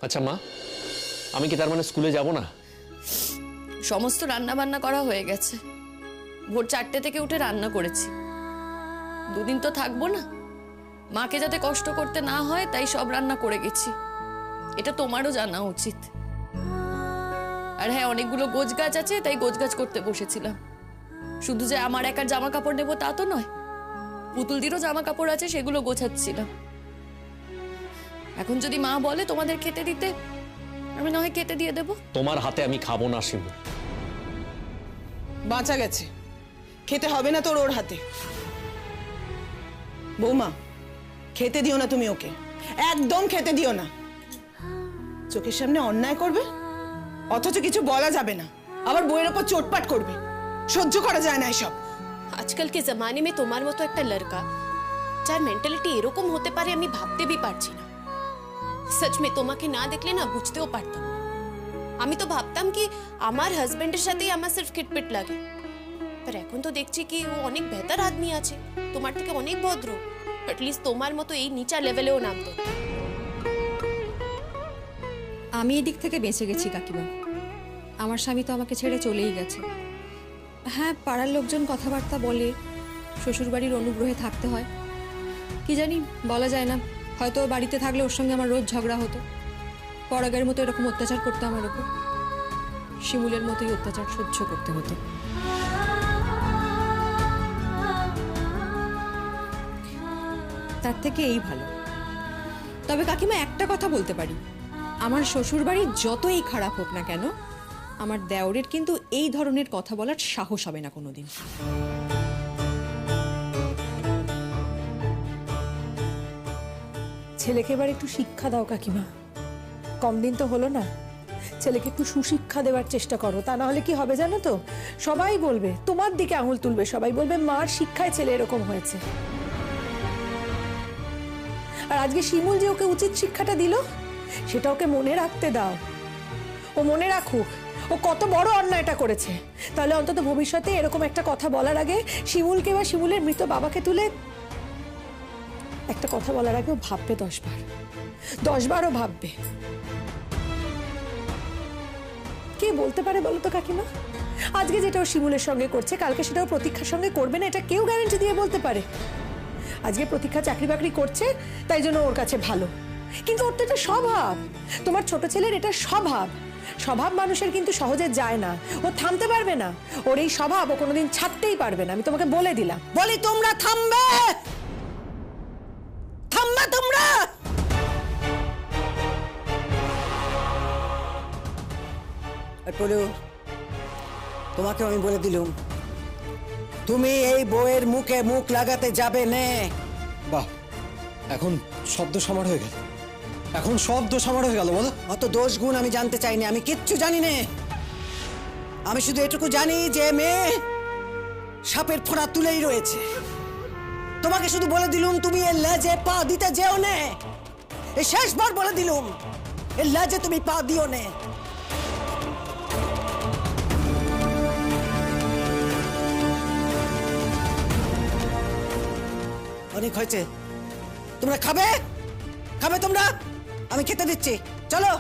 আচ্ছা মা, আমি কি তার মানে স্কুলে যাব না? সমস্ত রান্না বান্না করা হয়ে গেছে। ভোর 4টে থেকে উঠে রান্না করেছি। দুদিন তো থাকবো না, মাকে যাতে কষ্ট করতে না হয় তাই সব রান্না করে গেছি। এটা তোমারও জানা উচিত। আর হ্যাঁ, অনেকগুলো গোছগাছ আছে, তাই গোছগাছ করতে বসেছিলাম। শুধু যে আমার একার জামা কাপড় নেবো তা তো নয়, পুতুলদিরও জামা কাপড় আছে, সেগুলো গোছাচ্ছিলাম। এখন যদি মা বলে তোমাদের খেতে দিতে, আমি না হয় খেতে দিয়ে দেবো। তোমার হাতে আমি খাবো না শিমু। বাঁচা গেছে, খেতে হবে না তোর ওর হাতে। বৌমা, খেতে দিও না তুমি ওকে, একদম খেতে দিও না। চোখের সামনে অন্যায় করবে, অথচ কিছু বলা যাবে না, আবার বইয়ের ওপর চোটপাট করবে। সহ্য করা যায় না এসব। আজকাল के जमाने में তোমার মতো একটা লড়কা যার মেন্টালিটি এরকম হতে পারে আমি ভাবতে भी পারছি না। সচ में তোমাকে না দেখলে না বুঝতেও পারতাম না। আমি তো ভাবতাম কি আমার হাজবেন্ডের সাথেই আমার সির্ফ খিটপিট লাগে, पर এখন তো দেখছি কি ও অনেক বেটার আদমি আছে, তোমার থেকে অনেক ভদ্র। এটলিস্ট তোমার মতো এই নিচা লেভেলেও নামতো। আমি এদিক থেকে বেঁচে গেছি কাকিমা। আমার স্বামী তো আমাকে ছেড়ে চলেই গেছে। হ্যাঁ, পাড়ার লোকজন কথাবার্তা বলে শ্বশুরবাড়ির অনুগ্রহে থাকতে হয়, কি জানি বলা যায় না। হয়তো বাড়িতে থাকলে ওর সঙ্গে আমার রোজ ঝগড়া হতো, পরাগের মতো এরকম অত্যাচার করতো আমার ওপর, শিমুলের মতোই অত্যাচার সহ্য করতে হতো। তার থেকে এই ভালো। তবে কাকিমা একটা কথা বলতে পারি, আমার শ্বশুরবাড়ি যতই খারাপ হোক না কেন, আমার দেওরের কিন্তু এই ধরনের কথা বলার সাহস হবে না কোনোদিন। ছেলেকে এবার একটু শিক্ষা দাও কাকিমা, কম দিন তো হলো না। ছেলেকে একটু সুশিক্ষা দেওয়ার চেষ্টা করো, তা না হলে কি হবে জানো তো, সবাই বলবে তোমার দিকে আঙুল তুলবে, সবাই বলবে মার শিক্ষায় ছেলে এরকম হয়েছে। আর আজকে শিমুল যে ওকে উচিত শিক্ষাটা দিল, সেটা ওকে মনে রাখতে দাও। ও মনে রাখুক ও কত বড় অন্যায়টা করেছে, তাহলে অন্তত ভবিষ্যতে এরকম একটা কথা বলার আগে শিমুলকে বা শিমুলের মৃত বাবাকে তুলে একটা কথা বলার আগে ও ভাববে 10 বার, 10 বারও ভাববে। কে বলতে পারে বলো তো কাকিমা, আজকে যেটা ও শিমুলের সঙ্গে করছে কালকে সেটাও প্রতীক্ষার সঙ্গে করবে না, এটা কেউ গ্যারান্টি দিয়ে বলতে পারে? আজকে প্রতীক্ষা চাকরি বাকরি করছে তাই জন্য ওর কাছে ভালো, কিন্তু ওর তো এটা স্বভাব। তোমার ছোট ছেলের এটা স্বভাব। স্বভাব মানুষের কিন্তু সহজে যায় না, ও থামতে পারবে না। ওর এই স্বভাব ও কোনোদিন ছাড়তেই পারবে না, আমি তোমাকে বলে দিলাম। বলি তোমরা থামবে, থামবা তোমরা। পলু, তোমাকে আমি বলে দিলুম তুমি এই বউয়ের মুখে মুখ লাগাতে যাবে নে। বাহ, এখন সব দোষ আমার হয়ে গেল, এখন সব দোষ আমার হয়ে গেল বলো? অত দোষ গুণ আমি জানতে চাইনি, আমি কিচ্ছু জানি নে। আমি শুধু এটুকু জানি যে মেয়ে সাপের ফোঁড়া তুলেই রয়েছে। তোমাকে শুধু বলে দিলুম তুমি এর লেজে পা দিতে যেও নে, এই শেষবার বলে দিলুম এর লেজে তুমি পা দিও নে। অনেক হয়েছে, তোমরা খাবে, খাবে তোমরা, আমি খেতে দিচ্ছি, চলো।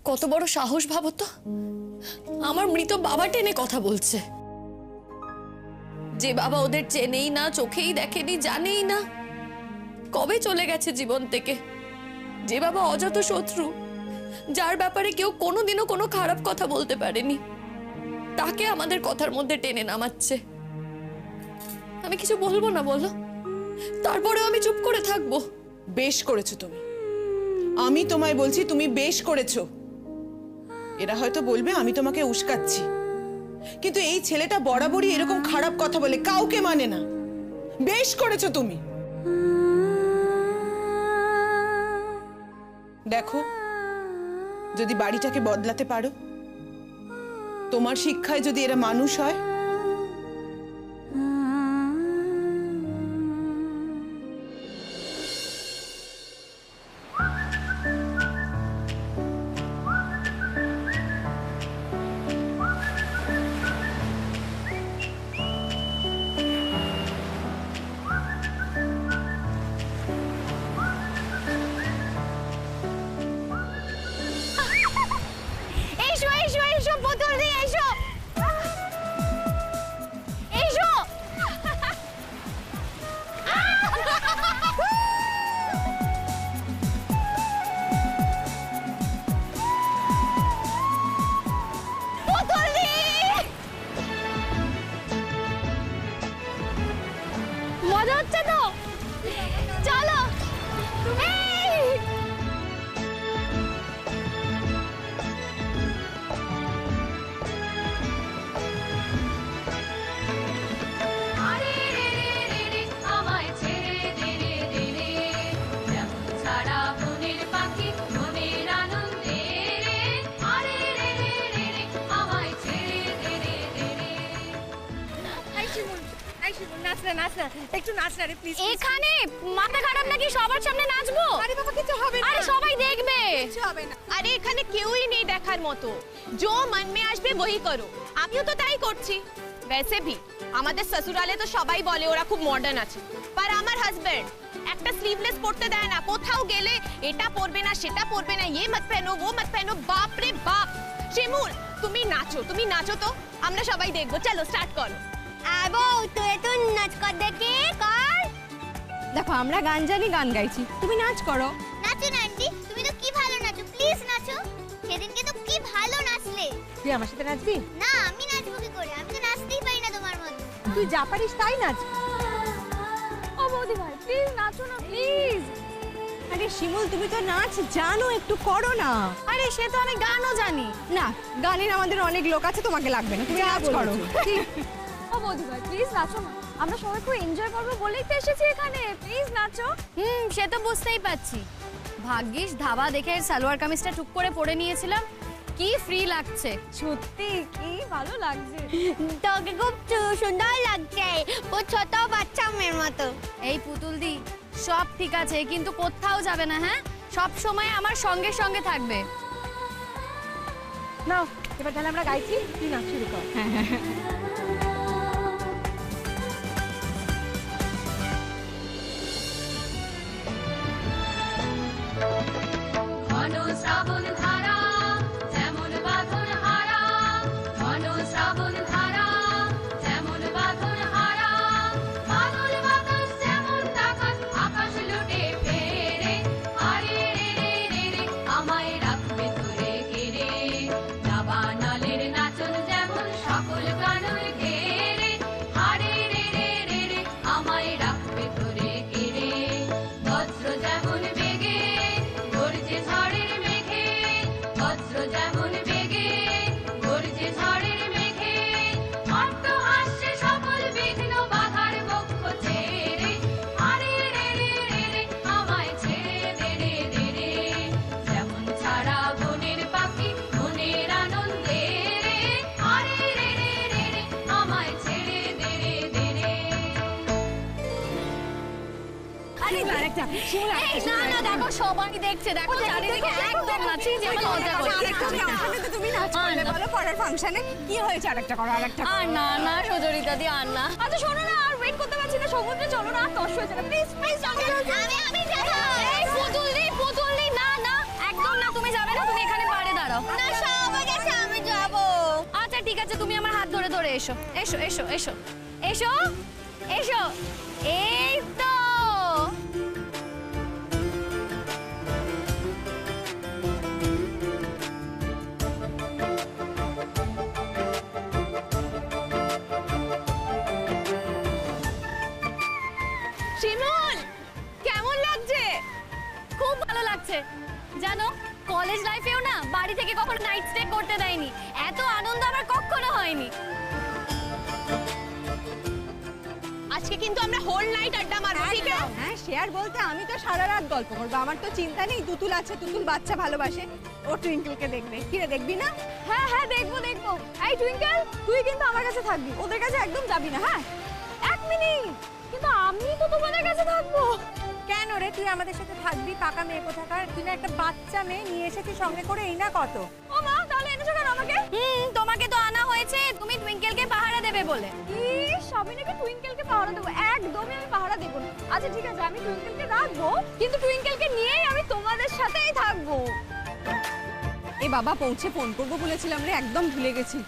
কত বড় সাহস ভাবো তো, আমার মৃত বাবা টেনে কথা বলছে। যে বাবা ওদের চেনেই না, চোখেই দেখেনি, জানেই না, কবে চলে গেছে জীবন থেকে। যে বাবা অযথ শত্রু, যার ব্যাপারে কেউ কোনোদিনও কোনো খারাপ কথা বলতে পারেনি, তাকে আমাদের কথার মধ্যে টেনে নামাচ্ছে। আমি কিছু বলবো না বলো, তারপরেও আমি চুপ করে থাকবো? বেশ করেছো তুমি, আমি তোমায় বলছি তুমি বেশ করেছো। এরা হয়তো বলবে আমি তোমাকে উস্কাচ্ছি, কিন্তু এই ছেলেটা বরাবরই এরকম খারাপ কথা বলে, কাউকে মানে না। বেশ করেছো তুমি। দেখো, যদি বাড়িটাকে বদলাতে পারো, তোমার শিক্ষায় যদি এরা মানুষ হয়, মজা হচ্ছে তো চলো এই! আরে রে রে রে রে আমায় ছেড়ে দে রে দে রে যেমন ছাড়া মনের পাখি মনের আনন্দে রে আরে রে রে রে রে আমায় ছেড়ে দে রে দে রে নাচ না একটু নাচ না রে প্লিজ এখানে মাথা খারাপ নাকি সবার সামনে নাচবো? আরে বাবা কিছু হবে না আরে সবাই দেখবে। কিছু হবে না আরে এখানে কেউই নেই দেখার মতো, जो मन में আসবে वही करो। আমিও তো তাই করছি। वैसे भी আমাদের শ্বশুরালে তো সবাই বলে ওরা খুব মডার্ন আছে, पर আমার হাজবেন্ড একটা স্লিভলেস পরতে দেয় না। কোথাও গেলে এটা পরবে না সেটা পরবে না, ये मत पहनो वो मत पहनो। বাপ রে বাপ। শিমুল তুমি নাচো তো, আমরা সবাই দেখবো। চলো স্টার্ট করো। আবো তুই তো নাচ কর দেখি কর। দেখো আমরা গান জানি, গান গাইছি, তুমি নাচ করো। নাচো না আন্টি, তুমি তো কি ভালো নাচো, প্লিজ নাচো। সেদিনকে তো কি ভালো নাচলে। তুই আমার সাথে নাচবি? না আমি নাচবো কি করে, আমি তো নাচতেই পারি না তোমার মতো। তুই যা পারিস তাই নাচ। ও বৌদি ভাই প্লিজ নাচো না প্লিজ। আরে শিমুল তুমি তো নাচ জানো, একটু করো না। আরে সে তো আমি গানও জানি। না, গানের আমাদের অনেক লোক আছে, তোমাকে লাগবে না, তুমি নাচ করো। ও বৌদি ভাই প্লিজ নাচো না, আমরা সবাই খুব এনজয় করবো বলেই তো এসেছি এখানে, প্লিজ নাচো। সে তো বুঝতেই পারছি। ভাগ্যিস ধাবা দেখে সালোয়ার কামিজটা টুক করে পরে নিয়েছিলাম, কি ফ্রি লাগছে। সত্যি কি ভালো লাগছে। তোকে খুব সুন্দর লাগছে, ও ছোট বাচ্চা মেয়ের মতো। এই পুতুল দি সব ঠিক আছে, কিন্তু কোথাও যাবে না, হ্যাঁ? সব সময় আমার সঙ্গে সঙ্গে থাকবে। নাও এবার তাহলে আমরা গাইছি, তুই নাচ শুরু কর। ঘন শ্রাবণ ধারা যেমন বাঁধন হারা ঘন শ্রাবণ ধারা যেমন বাঁধন হারা বাদল বাতাস যেমন তাকাত আকাশ লুটে ফেরে আরে রে রে রে রে আমায় রাখবে তোরে ঘিরে দাবানলের নাচন যেমন সকল গানের ঘেরে আরে রে রে রে রে আমায় রাখবে তোরে ঘিরে বজ্র যেমন বেগে গর্জে ঝড়ের মেঘে বজ্র যেমন বেগে গর্জে ঝড়ের মেঘে অট্ট হাস্যে সকল বিঘ্ন বাধার বক্ষ ছেড়ে আরে রে রে রে রে আমায় ছেড়ে দে রে দে রে যেমন ছাড়া বনের পাখি মনের আনন্দে রে আরে রে রে রে রে আমায় ছেড়ে দে রে দে রে আরে আরেকটা এই না না দেখো সবাই দেখছে, দেখো চারিদিকে একদম নাচি যে আমার লজ্জা করছে। তুমি নাচ করলে বলো পরের ফাংশনে কি হয়েছে, আরেকটা করো, আরেকটা। আর না না সুজরিতা দি আর না। আচ্ছা শোনো না, আর ওয়েট করতে পারছি না, সমুদ্রে চলো না, তস হয়ে যাবে প্লিজ প্লিজ। আমি যাব। এই পুতুল দি না না একদম না, তুমি যাবে না, তুমি এখানে পাড়ে দাঁড়াও। না সবাই গেছে, আমি যাব। আচ্ছা ঠিক আছে, তুমি আমার হাত ধরে ধরে এসো এসো এসো এসো এসো এসো। এই তো শিমুল কেমন লাগছে? খুব ভালো লাগছে। জানো কলেজ লাইফেও না বাড়ি থেকে কখনো নাইট স্টে করতে দেয়নি, এত আনন্দ আমার কখনো হয়নি। আজকে কিন্তু আমরা হোল নাইট আড্ডা মারবো, ঠিক আছে? হ্যাঁ শেয়ার বলতে আমি তো সারা রাত গল্প করবো, আমার তো চিন্তা নেই। তুতুল আছে, তুতুল বাচ্চা ভালোবাসে, ও টুইঙ্কেলকে দেখবে। কিরে দেখবি না? হ্যাঁ হ্যাঁ দেখবো দেখবো। এই টুইঙ্কেল তুই কিন্তু আমার কাছে থাকবি, ওদের কাছে একদম যাবি না, হ্যাঁ? এক মিনিট, কিন্তু আমি তো তোমাদের কাছে থাকবো। কেন রে তুই আমাদের সাথে থাকবি? পাকা মেয়ে কোথাকার, তুই না একটা বাচ্চা মেয়ে নিয়ে এসেছিস সঙ্গে করে, এই না কত। ও মা তাহলে এনেছো কেন আমাকে? তোমাকে তো আনা হয়েছে তুমি টুইঙ্কেলকে পাহারা দেবে বলে। ইস আমি নাকি টুইঙ্কেলকে পাহারা দেবো? একদমই আমি পাহারা দেবো না। আচ্ছা ঠিক আছে আমি টুইঙ্কেলকে রাখবো, কিন্তু টুইঙ্কেলকে নিয়েই আমি তোমাদের সাথেই থাকবো। এ বাবা পৌঁছে ফোন করবো বলেছিলাম রে, একদম ভুলে গেছি।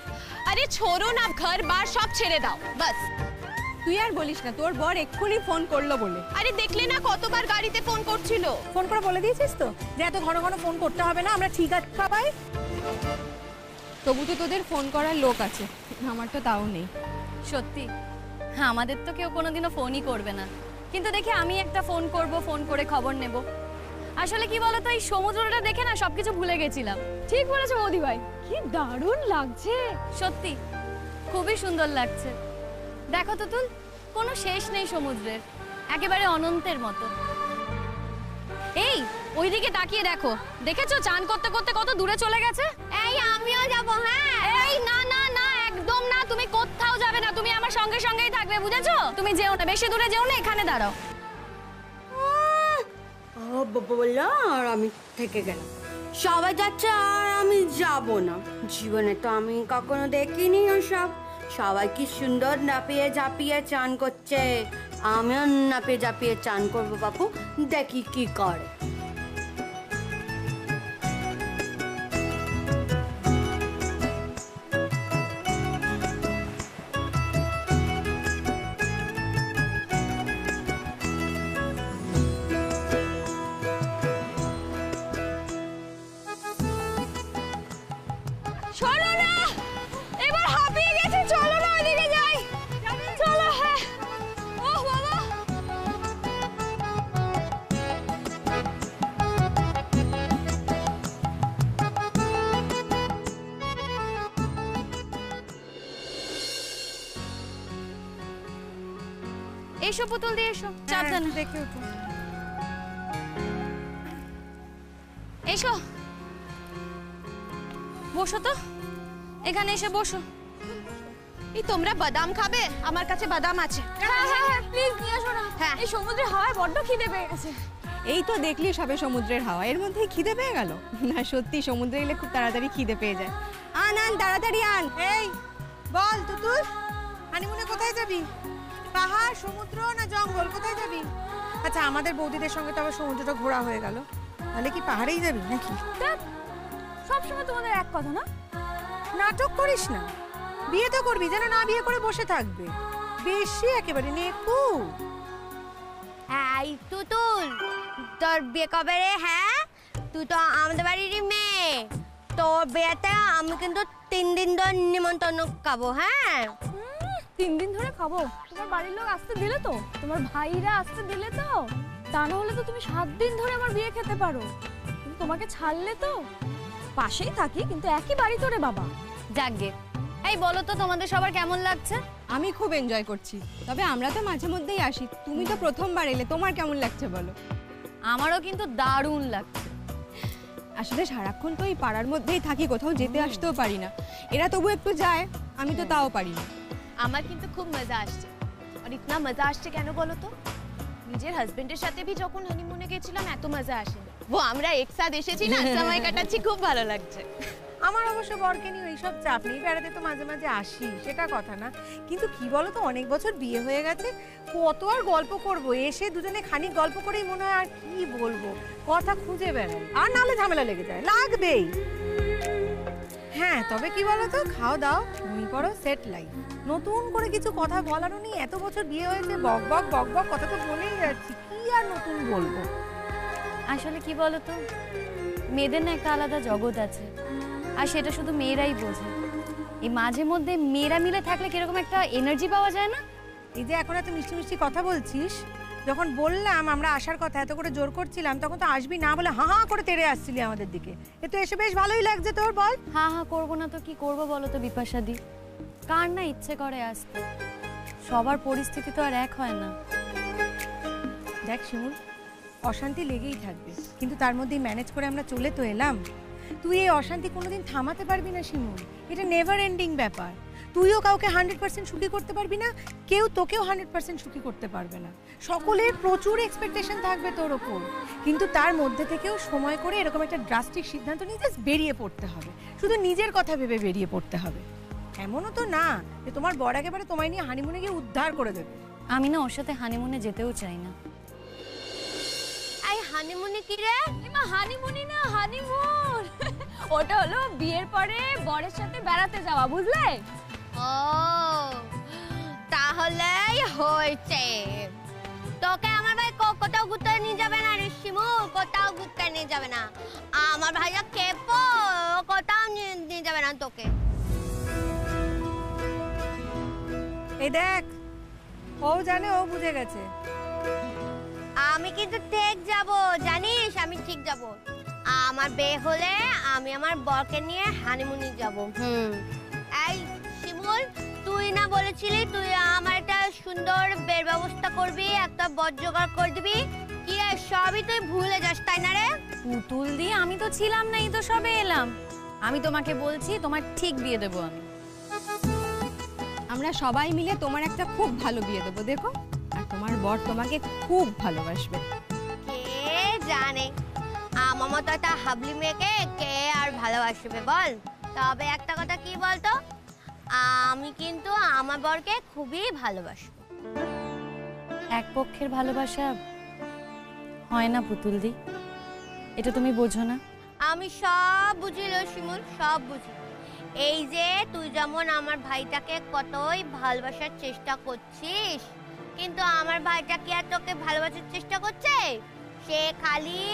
আরে ছোড়ো না, ঘর বার সব ছেড়ে দাও বাস। তুই আর বলিস না, তোর বর এক্ষুনি ফোন করলো বলে। আরে দেখলে না কতবার গাড়িতে ফোন করছিল। ফোন করে বলে দিয়েছিস তো যে এত ঘন ঘন ফোন করতে হবে না, আমরা ঠিক আছে সবাই। তবু তো তোদের ফোন করার লোক আছে, আমার তো তাও নেই। সত্যি হ্যাঁ, আমাদের তো কেউ কোনোদিনও ফোনই করবে না, কিন্তু দেখি আমি একটা ফোন করব, ফোন করে খবর নেব। আসলে কি বলতো, এই সমুদ্রটা দেখে না সবকিছু ভুলে গেছিলাম। ঠিক বলেছো বৌদি ভাই, কি দারুণ লাগছে, সত্যি খুবই সুন্দর লাগছে। দেখো তো তুল, কোনো শেষ নেই সমুদ্রের, একেবারে অনন্তের মতো। এই ওইদিকে তাকিয়ে দেখো, দেখেছো চান করতে করতে কত দূরে চলে গেছে? এই আমিও যাব। হ্যাঁ, এই না না না, একদম না, তুমি কোথাও যাবে না, তুমি আমার সঙ্গে সঙ্গেই থাকবে, বুঝেছো? তুমি যেও না, বেশি দূরে যেও না, এখানে দাঁড়াও। বললো আর আমি থেকে গেলাম। সবাই যাচ্ছে আর আমি যাব না। জীবনে তো আমি কখনো দেখিনি ওসব। সবাই কি সুন্দর নাপিয়ে ঝাঁপিয়ে চান করছে, আমিও নাপিয়ে ঝাঁপিয়ে চান করবো বাপু, দেখি কি করে। চলো না, এবার হাঁপিয়ে গেছি, চলো না ওইদিকে যাই, চলো। হ্যাঁ, ওহ বাবা, এসো পুতুল দিয়ে এসো, সাবধানে দেখে উঠো। এসো, বসো তো, এখানে এসে বসো। এই তোমরা বাদাম খাবে? আমার কাছে বাদাম আছে। হ্যাঁ হ্যাঁ হ্যাঁ, প্লিজ নিয়ে এসো না। হ্যাঁ। এই সমুদ্রের হাওয়ায় বড্ড খিদে পেয়ে গেছে। এই তো দেখলি সবে সমুদ্রের হাওয়া, এর মধ্যেই খিদে পেয়ে গেল? না সত্যি, সমুদ্রে এলে খুব তাড়াতাড়ি খিদে পেয়ে যায়। আন আন, তাড়াতাড়ি আন। এই বল তুতুল, হানিমুনে কোথায় যাবি? পাহাড়, সমুদ্র না জঙ্গল, কোথায় যাবি? আচ্ছা, আমাদের বৌদিদের সঙ্গে তো আবার সমুদ্রটা ঘোরা হয়ে গেল, তাহলে কি পাহাড়েই যাবি নাকি? সবসময় তোমাদের এক কথা না? নাটক করিস না, বিয়ে তো করবি, যেন না বিয়ে করে বসে থাকবে। বেশি একেবারে নেকু। এই তুতুল, তোর বিয়ে কবে রে? হ্যাঁ, তুই তো আমাদের বাড়িরই মেয়ে, তোর বিয়েতে আমি কিন্তু 3 দিন ধরে নিমন্ত্রণ খাবো। হ্যাঁ, 3 দিন ধরে খাবো? তোমার বাড়ির লোক আসতে দিলে তো? তোমার ভাইরা আসতে দিলে তো? তা না হলে তো তুমি 7 দিন ধরে আমার বিয়ে খেতে পারো। কিন্তু তোমাকে ছাড়লে তো? পাশেই থাকি কিন্তু একই বাড়ি তো রে বাবা। যাকগে, এই বলো তো তোমাদের সবার কেমন লাগছে? আমি খুব এনজয় করছি, তবে আমরা তো মাঝে মধ্যেই আসি, তুমি তো প্রথমবার এলে, তোমার কেমন লাগছে বলো? আমারও কিন্তু দারুণ লাগছে। আসলে সারাক্ষণ তো এই পাড়ার মধ্যেই থাকি, কোথাও যেতে আসতেও পারি না। এরা তবু একটু যায়, আমি তো তাও পারি না। আমার কিন্তু খুব মজা আসছে। আর ইতনা মজা আসছে কেন বলো তো? নিজের হাজবেন্ডের সাথে भी যখন হানিমুনে গেছিলাম এত মজা আসেনি। ও আমরা একসাথে এসেছি না, সময় কাটাচ্ছি, খুব ভালো লাগছে। আমার অবশ্য বরকে নিয়ে ওইসব চাপ নেই, বেড়াতে তো মাঝে মাঝে আসি, সেটা কথা না। কিন্তু কি বলো তো, অনেক বছর বিয়ে হয়ে গেছে, কত আর গল্প করব? এসে দুজনে খানিক গল্প করেই মনে হয় আর কি বলবো, কথা খুঁজে বেড়াই, আর নাহলে ঝামেলা লেগে যায়, লাগবেই। হ্যাঁ, তবে কি বলো তো, খাও দাও, ঘুমিয়ে পড়ো, সেট লাইফ। নতুন করে কিছু কথা বলারও নেই, এত বছর বিয়ে হয়েছে, বক বক বক বক কথা তো বলেই যাচ্ছি, কি আর নতুন বলবো? আসলে কি বলো তো, মেয়েদের না একটা আলাদা জগৎ আছে, আর সেটা শুধু মেয়েরাই বোঝে। এই মাঝে মধ্যে মেয়েরা মিলে থাকলে কিরকম একটা এনার্জি পাওয়া যায় না? এই যে এখন এত মিষ্টি মিষ্টি কথা বলছিস, যখন বললাম আমরা আসার কথা, এত করে জোর করছিলাম, তখন তো আসবি না বলে হা হা করে তেড়ে আসছিলি আমাদের দিকে। এ তো এসে বেশ ভালোই লাগছে তোর, বল। হ্যাঁ হ্যাঁ করবো না তো কি করবো বলো তো বিপাশাদি? কার না ইচ্ছে করে আসতে, সবার পরিস্থিতি তো আর এক হয় না। দেখ শিমুল, অশান্তি লেগেই থাকবে, কিন্তু তার মধ্যেই ম্যানেজ করে আমরা চলে তো এলাম। তুই এই অশান্তি কোনোদিন থামাতে পারবি না শিমুল, এটা নেভার এন্ডিং ব্যাপার। তুইও কাউকে 100% সুখী করতে পারবি না, কেউ তোকেও 100% সুখী করতে পারবে না। সকলের প্রচুর এক্সপেকটেশন থাকবে তোর ওপর, কিন্তু তার মধ্যে থেকেও সময় করে এরকম একটা ড্রাস্টিক সিদ্ধান্ত নিয়ে জাস্ট বেরিয়ে পড়তে হবে, শুধু নিজের কথা ভেবে বেরিয়ে পড়তে হবে। এমনও তো না যে তোমার বর একেবারে তোমায় নিয়ে হানিমুনে গিয়ে উদ্ধার করে দেবে। আমি না ওর সাথে হানিমুনে যেতেও চাই না। এই হানিমুনে কি রে? এমা হানিমুনি না, হানিমুন ওটা হলো বিয়ের পরে বরের সাথে বেড়াতে যাওয়া, বুঝলে? ও, তাহলেই হয়েছে। তোকে আমার ভাই কোথাও ঘুরতে নিয়ে যাবে না রে শিমু, কোথাও ঘুরতে নিয়ে যাবে না। আমার ভাইয়া খেপো, কোথাও নিয়ে যাবে না তোকে। এই দেখ, ও জানে, ও বুঝে গেছে। আমি কিন্তু ঠিক যাব, জানিস আমি ঠিক যাব। আমার বিয়ে হলে আমি আমার বরকে নিয়ে হানিমুনে যাব। এই শিমুল, তুই না বলেছিলি তুই আমার একটা সুন্দর বিয়ের ব্যবস্থা করবি, একটা বর জোগাড় করে দিবি? কি রে, সবই তুই ভুলে যাস তাই না রে? পুতুল দি, আমি তো ছিলাম না, এই তো সবে এলাম। আমি তোমাকে বলছি তোমার ঠিক বিয়ে দেবো আমি। আমরা সবাই মিলে তোমার একটা খুব ভালো বিয়ে দেবো, দেখো। আর তোমার বর তোমাকে খুব ভালোবাসবে। কে জানে, আমার মতো একটা হাবলি মেয়েকে কে আর ভালোবাসবে বল? তবে একটা কথা কি বলতো, আমি কিন্তু আমার বরকে খুবই ভালোবাসবো। এক পক্ষের ভালোবাসা হয় না পুতুল দি, এটা তুমি বোঝো না। আমি সব বুঝিল শিমুল, সব বুঝি। এই যে তুই যেমন আমার ভাইটাকে কতই ভালোবাসার চেষ্টা করছিস, কিন্তু আমার ভাইটা কি আর তোকে ভালোবাসার চেষ্টা করছে? সে খালি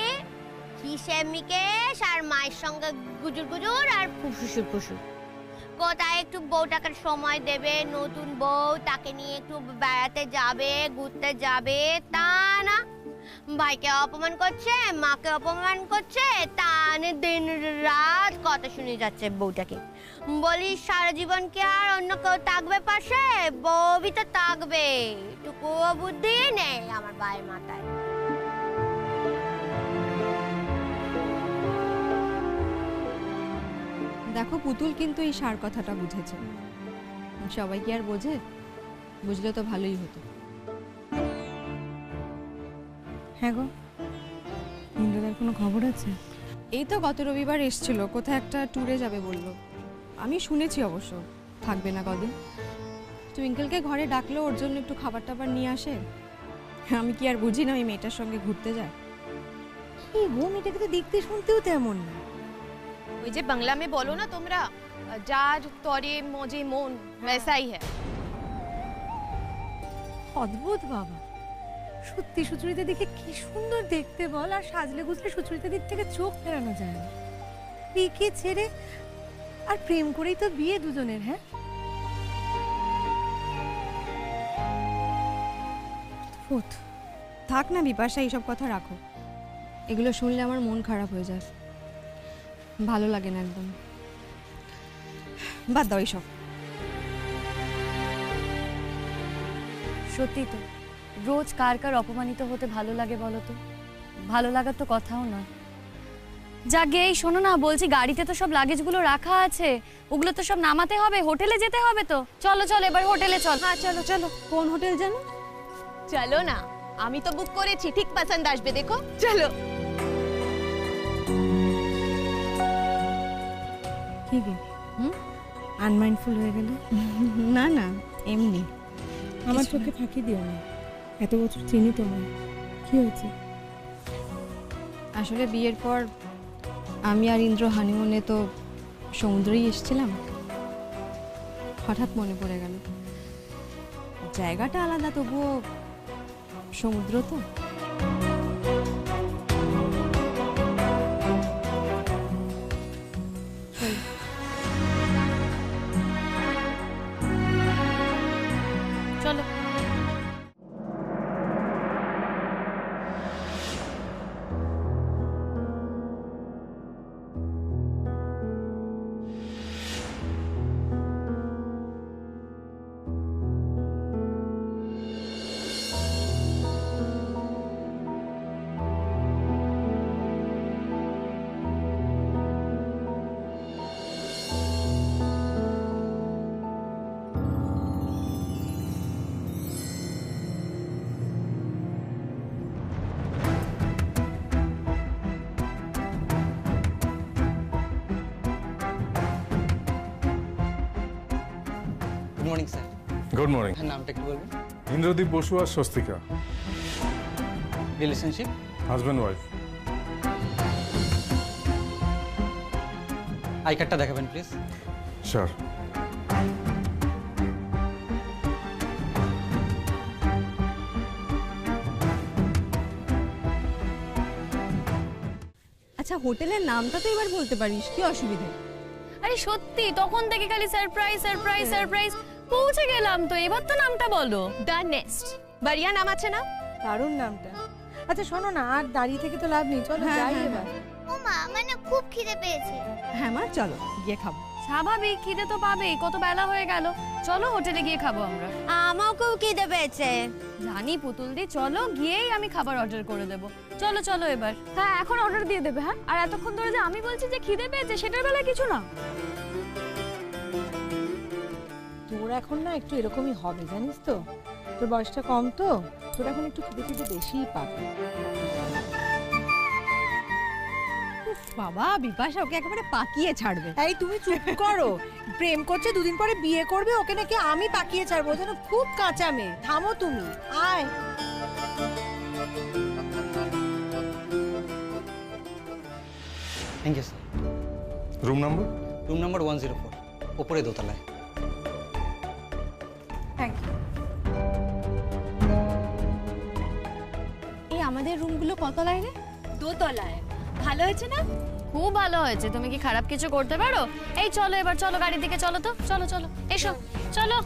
হিসেমিকেশ আর মায়ের সঙ্গে গুজুর গুজুর আর ফুসুর ফুসুর। কোথায় একটু বউটাকে সময় দেবে, নতুন বউ, তাকে নিয়ে একটু বেড়াতে যাবে, ঘুরতে যাবে, তা না। ভাইকে অপমান করছে, মাকে অপমান করছে, তা না দিন রাত কথা শুনে যাচ্ছে বউটাকে। বলি সারা জীবন কি আর অন্য কেউ থাকবে পাশে? বউই তো থাকবে। টুকুও বুদ্ধি নেই আমার ভাইয়ের মাথায়। দেখো, পুতুল কিন্তু এই সার কথাটা বুঝেছে। সবাই কি আর বোঝে? বুঝলে তো ভালোই হতো। হ্যাঁ গো, ইন্দ্রদার কোনো খবর আছে? এই তো গত রবিবার এসছিল, কোথায় একটা ট্যুরে যাবে বললো। আমি শুনেছি অবশ্য থাকবে না কদিন। টুইঙ্কেলকে ঘরে ডাকলো ওর জন্য একটু খাবার টাবার নিয়ে আসে। আমি কি আর বুঝি না ওই মেয়েটার সঙ্গে ঘুরতে যায়? কি গো, মেয়েটাকে তো দেখতে শুনতেও তেমন না। ওই যে বাংলা में बोलो ना তোমরা, যার তরে মজে মন वैसा ही है। অদ্ভুত বাবা, সত্যি সুচরিতা দেখে কি সুন্দর দেখতে বল। আর সাজলে গুজলে সুচরিতা দিক থেকে চোখ ফেরানো যায় না। বিকে ছেড়ে আর প্রেম করেই তো বিয়ে দুজনের। হ্যাঁ, অদ্ভুত। থাক না বিপাশা, এইসব কথা রাখো। এগুলো শুনলে আমার মন খারাপ হয়ে যায়, ভালো লাগে না একদম। বাদ দাও এইসব। সত্যি তো, রোজ কার কার অপমানিত হতে ভালো লাগে বলো তো? ভালো লাগার তো কথাও না। যাকে এই শোনো না, বলছি গাড়িতে তো সব লাগেজগুলো রাখা আছে, ওগুলো তো সব নামাতে হবে, হোটেলে যেতে হবে তো। চলো চলো এবার হোটেলে চল। হ্যাঁ চলো চলো। কোন হোটেল জানো? চলো না, আমি তো বুক করেছি, ঠিক পছন্দ আসবে, দেখো চলো। কি গো, আনমাইন্ডফুল হয়ে গেলে? না না, এমনি। আমার চোখে ফাঁকি দিও না, এত বছর চিনি তোমায়। কি হয়েছে? আসলে বিয়ের পর আমি আর ইন্দ্র হানিমুনে তো সমুদ্রেই এসেছিলাম। হঠাৎ মনে পড়ে গেল জায়গাটা আলাদা, তবুও সমুদ্র তো। চলো। Good morning sir. Good morning. হ্যাঁ, নামটা একটু বলবেন? ইন্দ্রদীপ বসু আর Swastika. Relationship? Husband wife. I কার্ডটা দেখাবেন প্লিজ। স্যার। আচ্ছা, হোটেলের নামটা তো এবার বলতে পারিস, কি অসুবিধা? আরে সত্যি, তখন থেকে খালি সারপ্রাইজ সারপ্রাইজ সারপ্রাইজ। পৌঁছে গেলাম তো, এবার তো নামটা বলো। দ্য নেস্ট বাড়িয়া নাম আছে না? দারুণ নামটা। আচ্ছা শোনো না, আর দাঁড়িয়ে থেকে তো লাভ নেই, চলো যাই এবার। ও মা, আমার না খুব খিদে পেয়েছে। হ্যাঁ মা, চলো গিয়ে খাবো। স্বাভাবিক, খিদে তো পাবেই, কত বেলা হয়ে গেল। চলো হোটেলে গিয়ে খাবো আমরা। আমাকেও খিদে পেয়েছে। জানি পুতুল দি, চলো গিয়েই আমি খাবার অর্ডার করে দেবো। চলো চলো এবার। হ্যাঁ এখন অর্ডার দিয়ে দেবে। হ্যাঁ, আর এতক্ষণ ধরে যে আমি বলছি যে খিদে পেয়েছে সেটার বেলায় কিছু না। তোর এখন না একটু এরকমই হবে, জানিস তো, তোর বয়সটা কম তো, তোর এখন একটু খিদে খিদে বেশিই পাবে। বাবা, বিপাশা ওকে একেবারে পাকিয়ে ছাড়বে। এই তুমি চুপ করো, প্রেম করছে, দুদিন পরে বিয়ে করবে, ওকে নাকি আমি পাকিয়ে ছাড়বো, যেন খুব কাঁচা মেয়ে। থামো তুমি, আয়। Thank you sir. Room number? Room number 104, ওপরে দোতলায়। Thank you. এই আমাদের রুমগুলো কতলায় রে? দোতলায়। ভালো হয়েছে না? খুব ভালো হয়েছে। তুমি কি খারাপ কিছু করতে পারো? এই চলো এবার, চলো গাড়ির দিকে, চলো তো, চলো চলো, এসো, চলো।